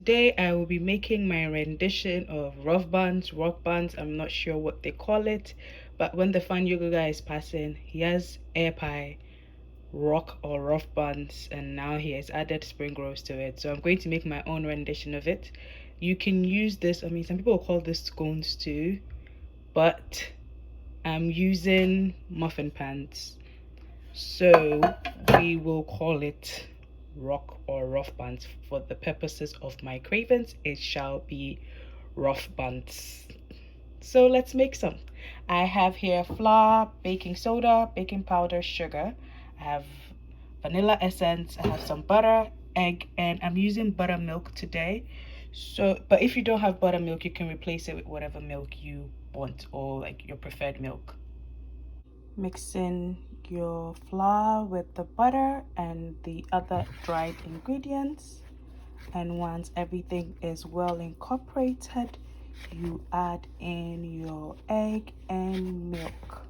Today I will be making my rendition of rock buns. I'm not sure what they call it, but when the fan yoga guy is passing, he has air pie, rock or rough buns, and now he has added spring rolls to it. So I'm going to make my own rendition of it. You can use this, I mean, some people call this scones too, but I'm using muffin pans. So we will call it rock or rough buns. For the purposes of my cravings, it shall be rough buns. So let's make some. I have here flour, baking soda, baking powder, sugar. I have vanilla essence. I have some butter, egg, and I'm using buttermilk today. So, but if you don't have buttermilk, you can replace it with whatever milk you want or like your preferred milk. Mix in your flour with the butter and the other dried ingredients, and once everything is well incorporated, you add in your egg and milk.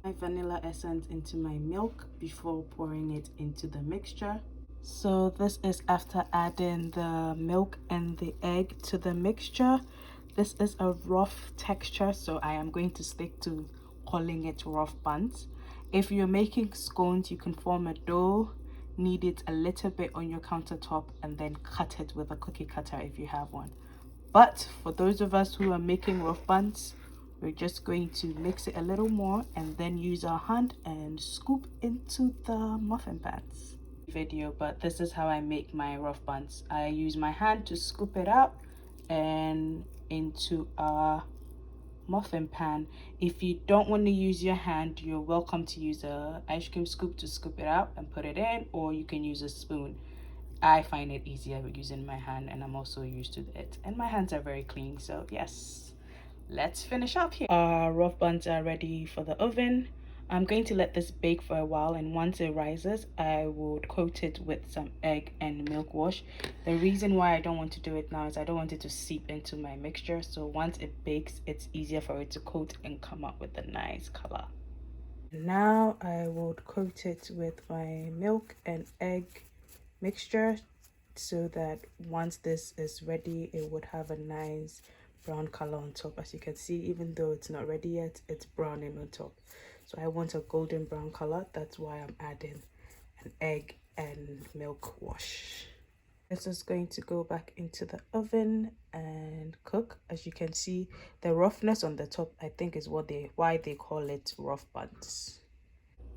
My vanilla essence into my milk before pouring it into the mixture. So this is after adding the milk and the egg to the mixture. This is a rough texture, so I am going to stick to calling it rough buns. If you're making scones, you can form a dough, knead it a little bit on your countertop, and then cut it with a cookie cutter if you have one. But for those of us who are making rough buns, we're just going to mix it a little more and then use our hand and scoop into the muffin pans. Video, but this is how I make my rough buns. I use my hand to scoop it out and into a muffin pan. If you don't want to use your hand, you're welcome to use a ice cream scoop to scoop it out and put it in, or you can use a spoon. I find it easier using my hand, and I'm also used to it, and my hands are very clean. So yes, let's finish up here. Our rough buns are ready for the oven. I'm going to let this bake for a while, and once it rises, I would coat it with some egg and milk wash. The reason why I don't want to do it now is I don't want it to seep into my mixture. So once it bakes, it's easier for it to coat and come up with a nice color. Now I would coat it with my milk and egg mixture so that once this is ready, it would have a nice brown color on top. As you can see, even though it's not ready yet, it's browning on top. So I want a golden brown color. That's why I'm adding an egg and milk wash. This is going to go back into the oven and cook. As you can see, the roughness on the top, I think, is why they call it rough buns.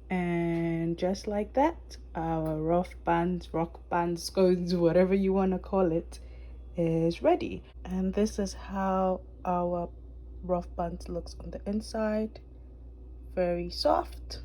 And just like that, our rough buns, rock buns, scones, whatever you want to call it, is ready. And this is how our rough buns looks on the inside. Very soft,